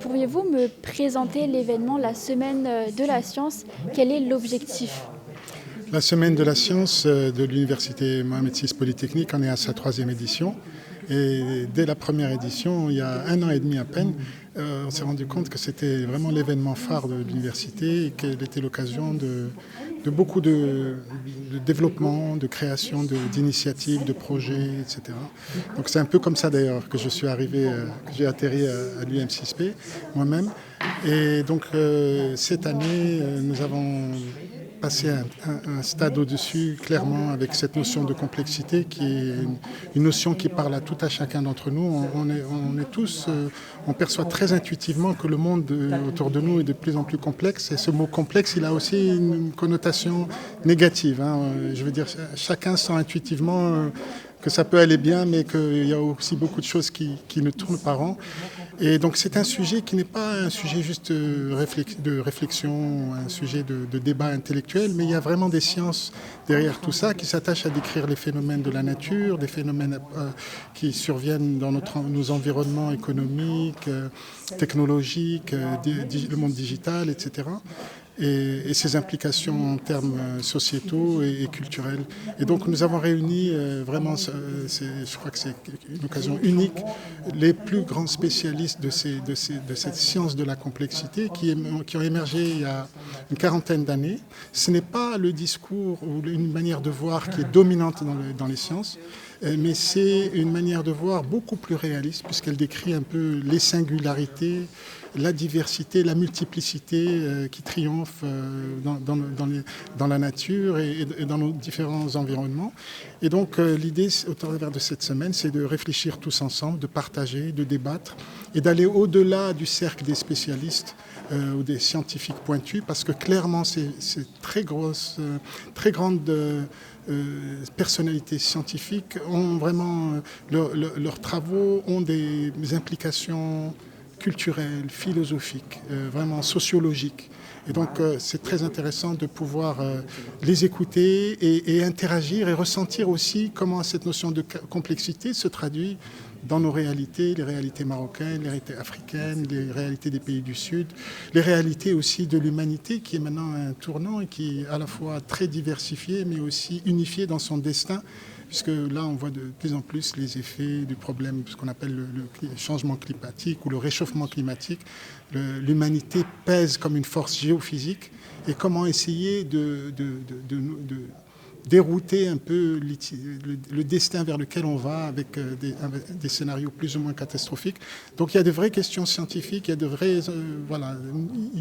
Pourriez-vous me présenter l'événement La Semaine de la Science? Quel est l'objectif? La Semaine de la Science de l'Université Mohamed VI Polytechnique en est à sa troisième édition. Et dès la première édition, il y a 1 an et demi à peine, on s'est rendu compte que c'était vraiment l'événement phare de l'université et qu'elle était l'occasion de beaucoup de développement, de création d'initiatives, de projets, etc. Donc c'est un peu comme ça d'ailleurs que je suis arrivé, que j'ai atterri à l'UM6P moi-même. Et donc cette année, nous avons passé un stade au-dessus, clairement, avec cette notion de complexité qui est une notion qui parle à tout à chacun d'entre nous. On perçoit très intuitivement que le monde autour de nous est de plus en plus complexe. Et ce mot complexe, il a aussi une connotation négative. Je veux dire, chacun sent intuitivement que ça peut aller bien, mais qu'il y a aussi beaucoup de choses qui ne tournent pas rond. Et donc c'est un sujet qui n'est pas un sujet juste de réflexion, un sujet de débat intellectuel, mais il y a vraiment des sciences derrière tout ça qui s'attachent à décrire les phénomènes de la nature, des phénomènes qui surviennent dans nos environnements économiques, technologiques, le monde digital, etc. Et ses implications en termes sociétaux et culturels. Et donc nous avons réuni vraiment, je crois que c'est une occasion unique, les plus grands spécialistes de cette science de la complexité qui ont émergé il y a une quarantaine d'années. Ce n'est pas le discours ou une manière de voir qui est dominante dans les sciences, mais c'est une manière de voir beaucoup plus réaliste puisqu'elle décrit un peu les singularités, la diversité, la multiplicité qui triomphe dans la nature et dans nos différents environnements. Et donc l'idée au travers de cette semaine, c'est de réfléchir tous ensemble, de partager, de débattre et d'aller au-delà du cercle des spécialistes ou des scientifiques pointus, parce que clairement ces très grandes personnalités scientifiques ont vraiment, leurs travaux ont des implications culturelles, philosophiques, vraiment sociologiques. Et donc c'est très intéressant de pouvoir les écouter et interagir et ressentir aussi comment cette notion de complexité se traduit dans nos réalités, les réalités marocaines, les réalités africaines, les réalités des pays du Sud, les réalités aussi de l'humanité qui est maintenant un tournant et qui est à la fois très diversifiée mais aussi unifiée dans son destin, puisque là on voit de plus en plus les effets du problème, ce qu'on appelle le changement climatique ou le réchauffement climatique. L'humanité pèse comme une force géophysique et comment essayer de dérouter un peu le destin vers lequel on va avec des scénarios plus ou moins catastrophiques. Donc il y a de vraies questions scientifiques, il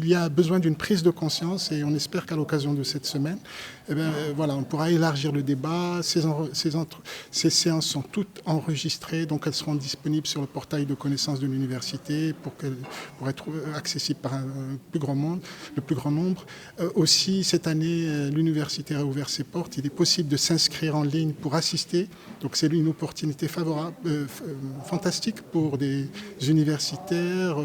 y a besoin d'une prise de conscience et on espère qu'à l'occasion de cette semaine, on pourra élargir le débat. Ces séances sont toutes enregistrées, donc elles seront disponibles sur le portail de connaissances de l'université pour être accessibles par le plus grand nombre. Aussi, cette année, l'université a ouvert ses portes. Il est possible de s'inscrire en ligne pour assister. Donc c'est une opportunité fantastique pour des universitaires,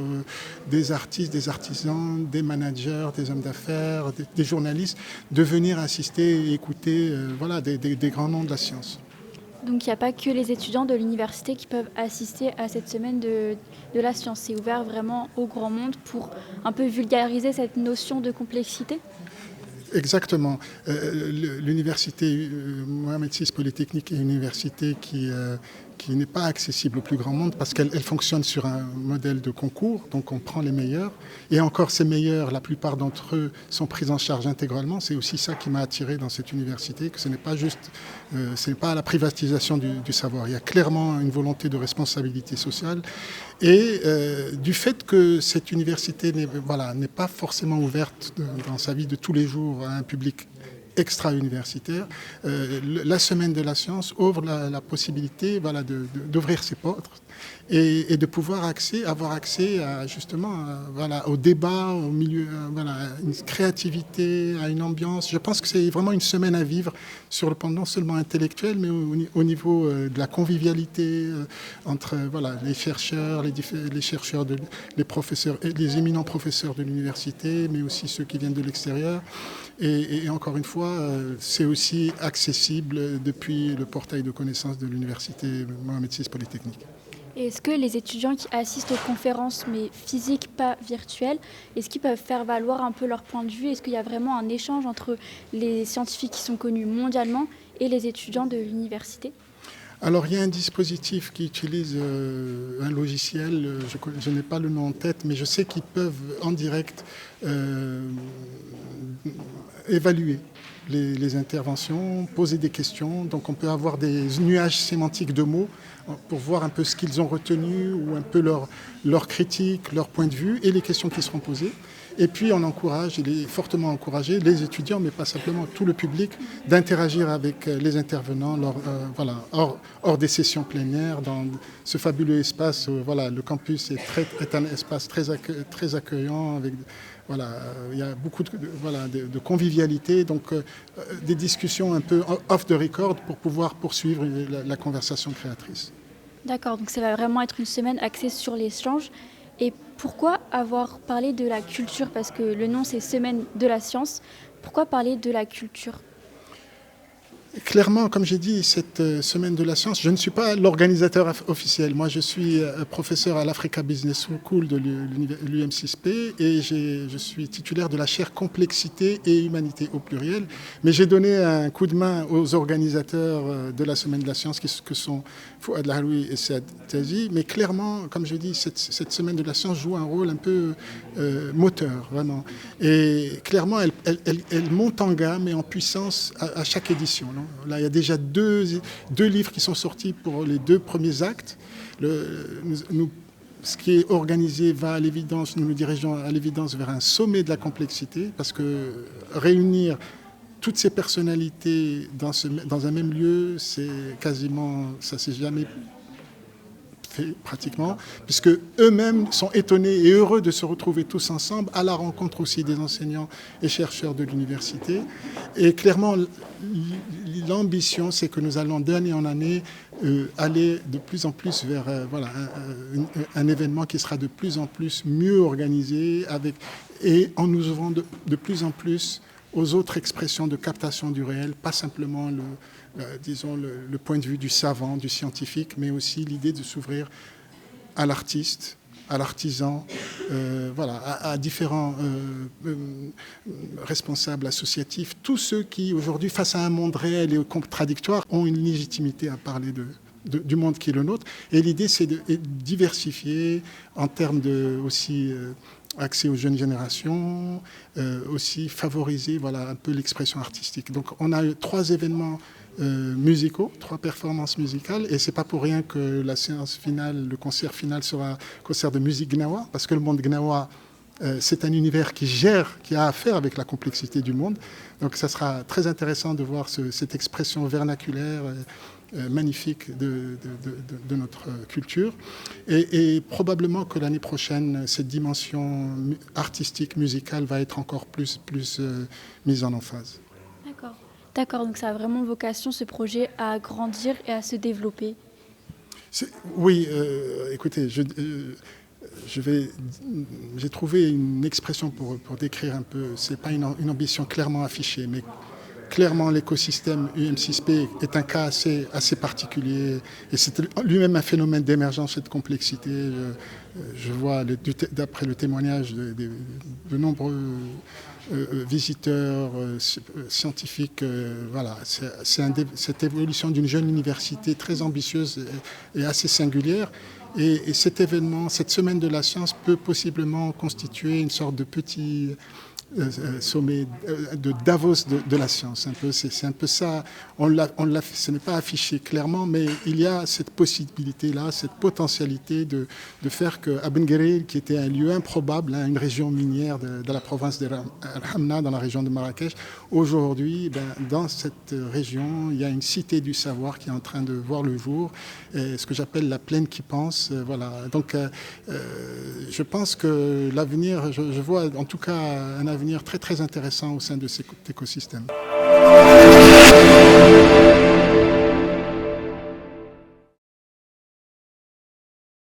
des artistes, des artisans, des managers, des hommes d'affaires, des journalistes, de venir assister et écouter des grands noms de la science. Donc il n'y a pas que les étudiants de l'université qui peuvent assister à cette semaine de la science. C'est ouvert vraiment au grand monde pour un peu vulgariser cette notion de complexité. Exactement. L'université Mohamed VI Polytechnique est une université qui n'est pas accessible au plus grand monde parce qu'elle fonctionne sur un modèle de concours, donc on prend les meilleurs. Et encore ces meilleurs, la plupart d'entre eux sont pris en charge intégralement. C'est aussi ça qui m'a attiré dans cette université, que ce n'est pas la privatisation du savoir. Il y a clairement une volonté de responsabilité sociale. Et du fait que cette université n'est pas forcément ouverte dans sa vie de tous les jours à un public extra-universitaire, la Semaine de la Science ouvre la possibilité d'ouvrir ses portes et de pouvoir avoir accès à, justement au débat, au milieu, à une créativité, à une ambiance. Je pense que c'est vraiment une semaine à vivre sur le plan non seulement intellectuel, mais au niveau de la convivialité entre les chercheurs, les professeurs, les éminents professeurs de l'université, mais aussi ceux qui viennent de l'extérieur. Et encore une fois, c'est aussi accessible depuis le portail de connaissances de l'université Mohamed VI Polytechnique. Et est-ce que les étudiants qui assistent aux conférences, mais physiques, pas virtuelles, est-ce qu'ils peuvent faire valoir un peu leur point de vue? Est-ce qu'il y a vraiment un échange entre les scientifiques qui sont connus mondialement et les étudiants de l'université? Alors, il y a un dispositif qui utilise un logiciel, je n'ai pas le nom en tête, mais je sais qu'ils peuvent en direct évaluer les interventions, poser des questions. Donc, on peut avoir des nuages sémantiques de mots pour voir un peu ce qu'ils ont retenu ou un peu leur critique, leur point de vue et les questions qui seront posées. Et puis on encourage, il est fortement encouragé, les étudiants, mais pas simplement tout le public, d'interagir avec les intervenants hors des sessions plénières, dans ce fabuleux espace. Voilà, le campus est un espace très accueillant, avec, voilà, il y a beaucoup de convivialité, donc des discussions un peu off the record pour pouvoir poursuivre la conversation créatrice. D'accord, donc ça va vraiment être une semaine axée sur l'échange. Et pourquoi avoir parlé de la culture? Parce que le nom, c'est Semaine de la science. Pourquoi parler de la culture? Clairement, comme j'ai dit, cette semaine de la science, je ne suis pas l'organisateur officiel. Moi, je suis professeur à l'Africa Business School de l'UM6P et je suis titulaire de la chaire Complexité et Humanité au pluriel. Mais j'ai donné un coup de main aux organisateurs de la semaine de la science, que sont Fouad Lahoui et Saad Tazi. Mais clairement, comme je dis, cette semaine de la science joue un rôle un peu moteur, vraiment. Et clairement, elle monte en gamme et en puissance à chaque édition. Non? Là, il y a déjà deux livres qui sont sortis pour les 2 premiers actes. Ce qui est organisé va à l'évidence, nous nous dirigeons à l'évidence vers un sommet de la complexité, parce que réunir toutes ces personnalités dans un même lieu, c'est quasiment, ça s'est jamais fait pratiquement, puisque eux-mêmes sont étonnés et heureux de se retrouver tous ensemble à la rencontre aussi des enseignants et chercheurs de l'université. Et clairement, l'ambition, c'est que nous allons d'année en année aller de plus en plus vers un événement qui sera de plus en plus mieux organisé et en nous ouvrant de plus en plus aux autres expressions de captation du réel, pas simplement le point de vue du savant, du scientifique, mais aussi l'idée de s'ouvrir à l'artiste, à l'artisan, à différents responsables associatifs, tous ceux qui aujourd'hui, face à un monde réel et contradictoire, ont une légitimité à parler du monde qui est le nôtre. Et l'idée, c'est de diversifier en termes aussi accès aux jeunes générations, aussi favoriser un peu l'expression artistique. Donc on a 3 événements musicaux, 3 performances musicales, et c'est pas pour rien que la séance finale, le concert final sera un concert de musique gnawa, parce que le monde gnawa, c'est un univers qui a à faire avec la complexité du monde. Donc ça sera très intéressant de voir cette expression vernaculaire magnifique de notre culture. Et probablement que l'année prochaine, cette dimension artistique, musicale va être encore plus mise en emphase. D'accord, donc ça a vraiment vocation, ce projet, à grandir et à se développer. Oui, écoutez, j'ai trouvé une expression pour décrire un peu, c'est pas une ambition clairement affichée, mais clairement l'écosystème UM6P est un cas assez particulier et c'est lui-même un phénomène d'émergence et de complexité. Je vois, d'après le témoignage de nombreux visiteurs scientifiques, cette évolution d'une jeune université très ambitieuse et assez singulière. Et cet événement, cette semaine de la science peut possiblement constituer une sorte de petit sommet de Davos de la science. C'est un peu ça. Ce n'est pas affiché clairement, mais il y a cette possibilité-là, cette potentialité de faire que Aben Guerril, qui était un lieu improbable, une région minière de la province de Hamna, dans la région de Marrakech, aujourd'hui, dans cette région, il y a une cité du savoir qui est en train de voir le jour, ce que j'appelle la plaine qui pense. Donc, je pense que l'avenir, je vois en tout cas un avenir très très intéressant au sein de cet écosystème.